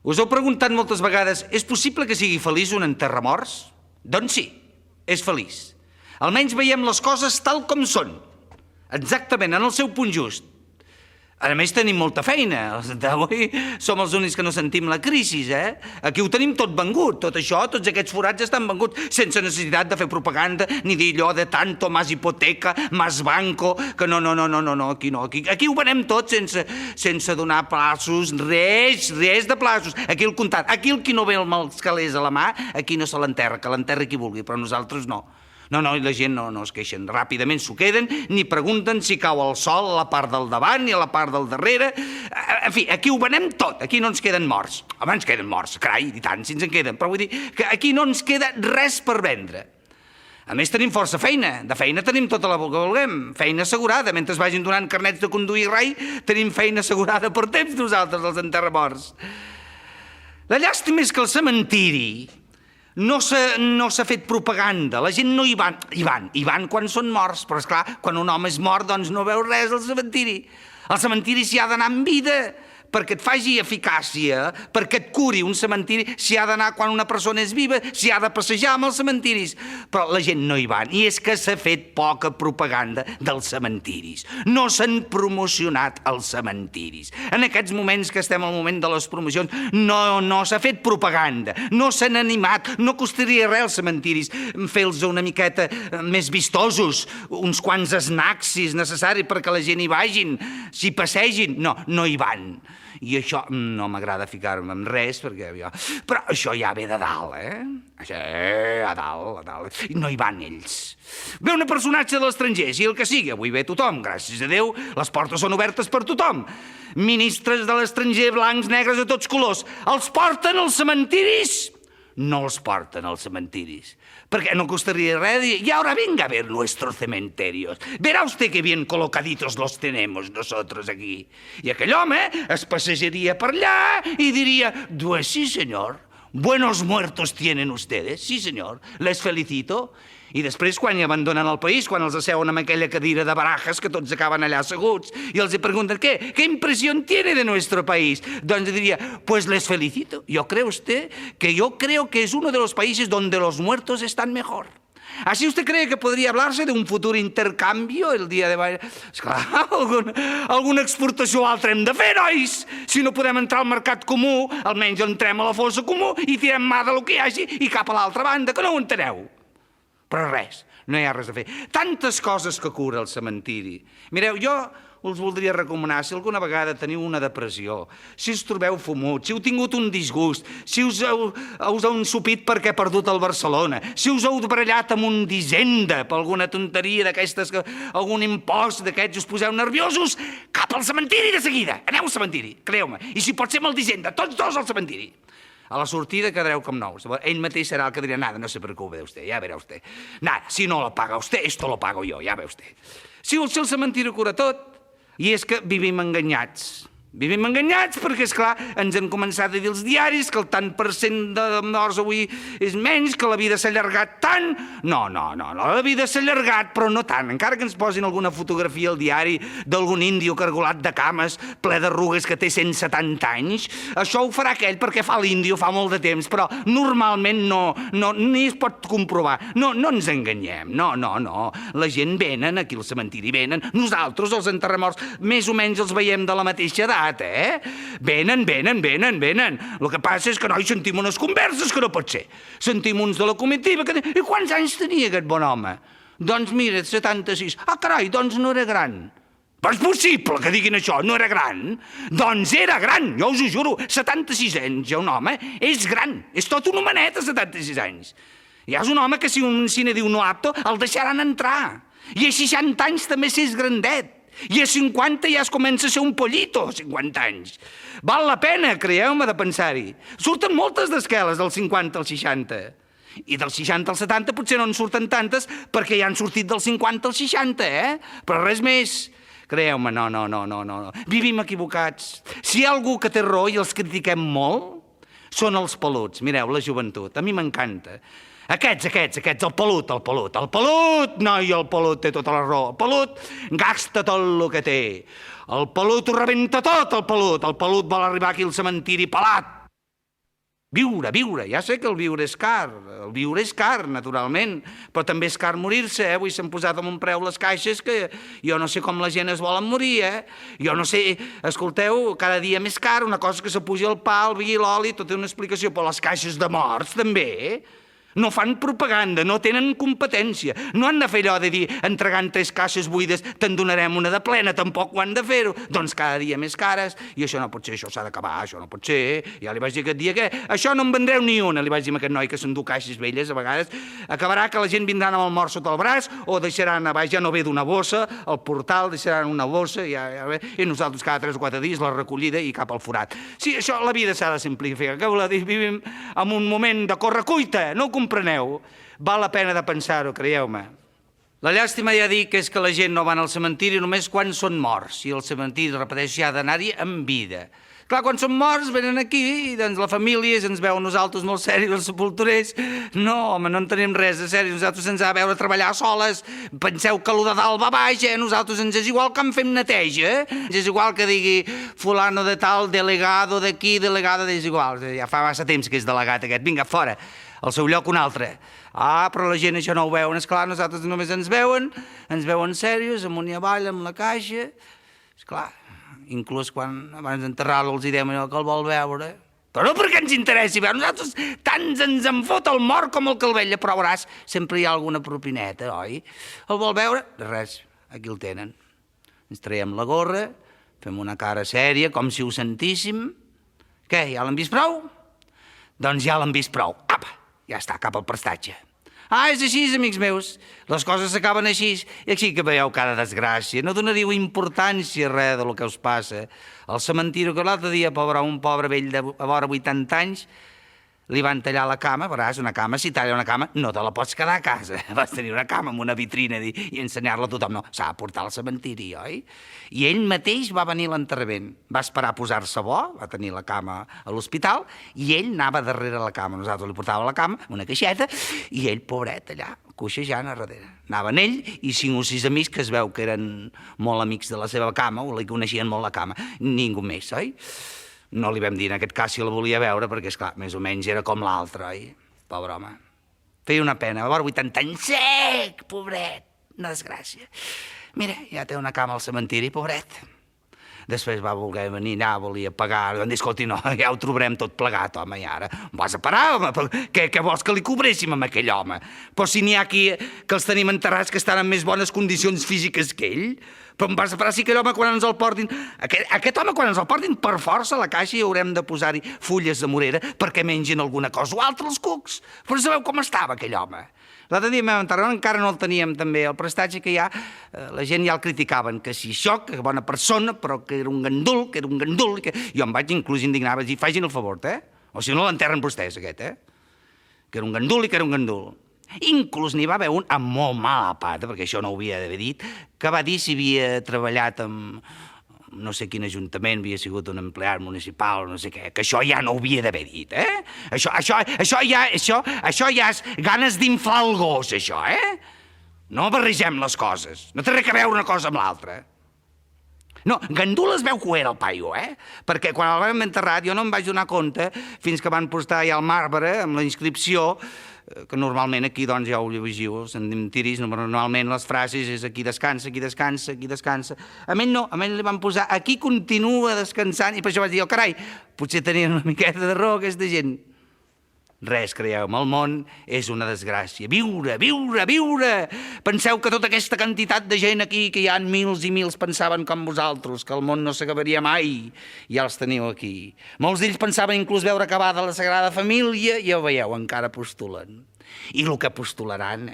Us heu preguntat moltes vegades, és possible que sigui feliç un enterramorts? Doncs sí, és feliç. Almenys veiem les coses tal com són, exactament en el seu punt just. A més, tenim molta feina. Avui som els únics que no sentim la crisi, Aquí ho tenim tot vengut, tot això, tots aquests forats estan venguts sense necessitat de fer propaganda ni dir allò de tanto, más hipoteca, más banco, que no, aquí no. Aquí ho venem tot sense donar plaços, res de plaços. Aquí el comptat, aquí el qui no ve els calés a la mà, aquí no se l'enterra, que l'enterri qui vulgui, però nosaltres no. No, i la gent no es queixen. Ràpidament s'ho queden, ni pregunten si cau el sol a la part del davant ni a la part del darrere. En fi, aquí ho venem tot, aquí no ens queden morts. Home, ens queden morts, carai, i tant, si ens en queden. Però vull dir que aquí no ens queda res per vendre. A més, tenim força feina. De feina tenim tota la que vulguem. Feina assegurada. Mentre es vagin donant carnets de conduir rai, tenim feina assegurada per temps nosaltres, els enterramorts. La llàstima és que el cementiri no s'ha fet propaganda, la gent no hi van. Hi van quan són morts, però esclar, quan un home és mort, doncs no veu res al cementiri. Al cementiri s'hi ha d'anar amb vida, perquè et faci eficàcia, perquè et curi un cementiri, s'hi ha d'anar quan una persona és viva, s'hi ha de passejar amb els cementiris. Però la gent no hi va, i és que s'ha fet poca propaganda dels cementiris. No s'han promocionat els cementiris. En aquests moments que estem al moment de les promocions, no s'ha fet propaganda, no s'han animat, no costaria res els cementiris, fer-los una miqueta més vistosos, uns quants snacks, si és necessari, perquè la gent hi vagin, s'hi passegin. No hi van. I això no m'agrada ficar-me en res, perquè... Però això ja ve de dalt, Això, a dalt. I no hi van ells. Ve un personatge de l'estranger, si el que sigui, avui ve tothom, gràcies a Déu, les portes són obertes per tothom. Ministres de l'estranger, blancs, negres, de tots colors, els porten als cementiris? No els porten als cementiris, perquè no costaría res dir, y ahora venga a ver nuestros cementerios. Verá usted que bien colocaditos los tenemos nosotros aquí. I aquell home es passejaria per allà i diria, pues sí, señor, buenos muertos tienen ustedes, sí, señor, les felicito. I després, quan hi abandonen el país, quan els asseuen amb aquella cadira de barajas que tots acaben allà asseguts i els pregunten, ¿qué impressió tiene de nuestro país? Doncs diria, pues les felicito. Yo creo que es uno de los países donde los muertos están mejor. ¿Así usted cree que podría hablarse de un futuro intercambio el dia de... Esclar, alguna exportació altra hem de fer, nois! Si no podem entrar al mercat comú, almenys entrem a la fossa comú i tirem mà del que hi hagi i cap a l'altra banda, que no ho enteneu. Però res, no hi ha res a fer. Tantes coses que cura el cementiri. Mireu, jo us voldria recomanar, si alguna vegada teniu una depressió, si us trobeu fumuts, si heu tingut un disgust, si us heu ensupit perquè ha perdut el Barcelona, si us heu barallat amb un d'Hisenda per alguna tonteria d'aquestes, algun impost d'aquests, us poseu nerviosos, cap al cementiri de seguida. Aneu al cementiri, creieu-me. I si pot ser amb el d'Hisenda, tots dos al cementiri. A la sortida quedareu com nous. Ell mateix serà el que dirà, nada, no se preocupe usted, ya verá usted. Nada, si no lo paga usted, esto lo pago yo, ya ve usted. Si el cementiri cura tot, i és que vivim enganyats. Vivim enganyats perquè, esclar, ens han començat a dir els diaris que el tant per cent de morts avui és menys, que la vida s'ha allargat tant. No, la vida s'ha allargat, però no tant. Encara que ens posin alguna fotografia al diari d'algun índio cargolat de cames, ple d'arrugues que té 170 anys, això ho farà aquell perquè fa l'índio fa molt de temps, però normalment ni es pot comprovar. No ens enganyem, no. La gent venen aquí al cementiri, venen. Nosaltres, els enterramorts, més o menys els veiem de la mateixa edat, Venen. El que passa és que noi sentim unes converses que no pot ser. Sentim uns de la comitiva que diuen, i quants anys tenia aquest bon home? Doncs mira, 76. Ah, carai, doncs no era gran. Però és possible que diguin això, no era gran? Doncs era gran, jo us ho juro. 76 anys, ja un home, és gran. És tot un homenet a 76 anys. Ja és un home que si un cine diu no apto, el deixaran entrar. I a 60 anys també s'és grandet. I a 50 ja es comença a ser un pollito, 50 anys. Val la pena, creieu-me, de pensar-hi. Surten moltes d'esqueles del 50 al 60. I del 60 al 70 potser no en surten tantes perquè ja han sortit del 50 al 60, Però res més. Creieu-me, no. Vivim equivocats. Si hi ha algú que té raó i els critiquem molt, són els peluts. Mireu, la joventut. A mi m'encanta. Aquests, el pelut. El pelut, noi, el pelut té tota la raó. El pelut gasta tot el que té. El pelut ho rebenta tot, el pelut. El pelut vol arribar aquí al cementiri pelat. Viure, viure, ja sé que el viure és car, naturalment, però també és car morir-se, Avui s'han posat amb un preu les caixes que jo no sé com la gent es volen morir, Jo no sé, escolteu, cada dia més car, una cosa que s'apuja el pa, el vi i l'oli, tot té una explicació, però les caixes de morts també, No fan propaganda, no tenen competència. No han de fer allò de dir, entregant 3 caixes buides, te'n donarem una de plena, tampoc ho han de fer-ho. Doncs cada dia més cares, i això no pot ser, això s'ha d'acabar, això no pot ser. Ja li vaig dir aquest dia que això no en vendreu ni una, li vaig dir a aquest noi que s'endú caixes velles, a vegades. Acabarà que la gent vindran amb el mort sota el braç, o deixaran a baix, ja no ve d'una bossa, al portal deixaran una bossa, i nosaltres cada 3 o 4 dies la recollida i cap al forat. Sí, això, la vida s'ha de simplificar. Què voleu dir? Vivim en un moment de correcuita, no compreneu? Val la pena de pensar-ho, creieu-me. La llàstima, ja dic, és que la gent no van al cementiri només quan són morts, i el cementiri, repeteixo, ha d'anar-hi en vida. Clar, quan són morts venen aquí i doncs la família ens veu nosaltres molt seris, els sepulturers. No, home, no en tenim res de seri, nosaltres ens ha de veure treballar soles. Penseu que allò de dalt va baix, Nosaltres ens és igual que en fem neteja, Ens és igual que digui fulano de tal, delegado d'aquí, delegada, és igual. Ja fa massa temps que és delegat aquest. Vinga, fora, al seu lloc un altre. Però la gent això no ho veuen, esclar, nosaltres només ens veuen serios, amunt i avall, amb la caixa. Esclar, inclús quan abans d'enterrar-lo els diem allò que el vol veure. Però no perquè ens interessi veure, nosaltres tant ens en fot el mort com el que el vetlla, però veuràs, sempre hi ha alguna propineta, oi? El vol veure? Res, aquí el tenen. Ens traiem la gorra, fem una cara sèria, com si ho sentíssim. Què, ja l'han vist prou? Doncs ja l'han vist prou. Apa, ja està, cap al prestatge. És així, amics meus, les coses s'acaben així, i així que veieu cada desgràcia, no donaríeu importància a res del que us passa. Al cementiri que l'altre dia, un pobre vell de vora 80 anys, li van tallar la cama, veràs, una cama, si talla una cama, no te la pots quedar a casa. Vas tenir una cama amb una vitrina i ensenyar-la a tothom. No, s'ha de portar al cementiri, oi? I ell mateix va venir a l'enterrament. Va esperar a posar-se bo, va tenir la cama a l'hospital, i ell anava darrere la cama. Nosaltres li portàvem la cama, una caixeta, i ell, pobret, allà, coixejant a darrere. Anaven ell i 5 o 6 amics que es veu que eren molt amics de la seva cama, o li coneixien molt la cama. Ningú més, oi? No li vam dir en aquest cas si la volia veure, perquè, esclar, més o menys era com l'altre, oi? Pobre home. Feia una pena, va veure 80 anys sec, pobret, una desgràcia. Mira, ja té una cama al cementiri, pobret. Després va voler venir allà, volia pagar, vam dir, escolti, no, ja ho trobarem tot plegat, home, i ara vas a parar, home, què vols que li cobréssim amb aquell home? Però si n'hi ha aquí que els tenim enterrats que estan en més bones condicions físiques que ell, però em vas a parar si aquell home quan ens el portin, aquest home quan ens el portin per força a la caixa i haurem de posar-hi fulles de morera perquè mengin alguna cosa o altra els cucs. Però sabeu com estava aquell home? L'altre dia vam enterrar, encara no el teníem també, el prestatge que ja, la gent ja el criticaven, que si això, que bona persona, però que era un gandul, que jo em vaig inclús indignar, vaig dir, facin el favor, o si no l'enterren vostès, aquest, que era un gandul i que era un gandul. Inclús n'hi va haver un amb molt mala pata, perquè això no ho havia d'haver dit, que va dir si havia treballat amb no sé quin ajuntament, havia sigut un empleat municipal, no sé què, que això ja no ho havia d'haver dit, Això ja és ganes d'inflar el gos, això, No barregem les coses, no té res a veure una cosa amb l'altra. No, gandul es veu que ho era el paio, Perquè quan el vam enterrar jo no em vaig donar compte fins que van posar ja el marbre amb la inscripció, que normalment aquí doncs ja ho llegiu, els cementiris, normalment les frases és aquí descansa, aquí descansa, aquí descansa. A ell no, a ell li van posar aquí continua descansant, i per això vaig dir, carai, potser tenien una miqueta de raó aquesta gent. Res, creieu-me, el món és una desgràcia. Viure, viure, viure! Penseu que tota aquesta quantitat de gent aquí, que hi ha mils i mils, pensaven com vosaltres, que el món no s'acabaria mai, i ja els teniu aquí. Molts d'ells pensaven inclús veure acabada la Sagrada Família, i ja ho veieu, encara postulen. I el que postularan,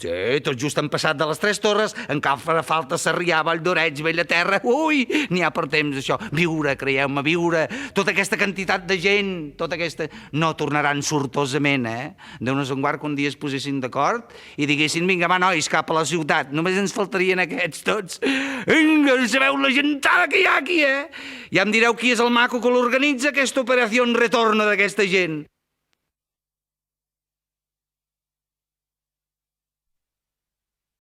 Sí, tot just han passat de les 3 torres, encara farà falta Sarrià, Valldoreig, Bellaterra. Ui, n'hi ha per temps, això. Viure, creieu-me, viure. Tota aquesta quantitat de gent, tota aquesta... No tornaran sortosament, Déu-nos en guard que un dia es posessin d'acord i diguessin, vinga, va, nois, cap a la ciutat. Només ens faltarien aquests tots. Vinga, sabeu la gentada que hi ha aquí, Ja em direu qui és el maco que l'organitza, aquesta operació en retorno d'aquesta gent.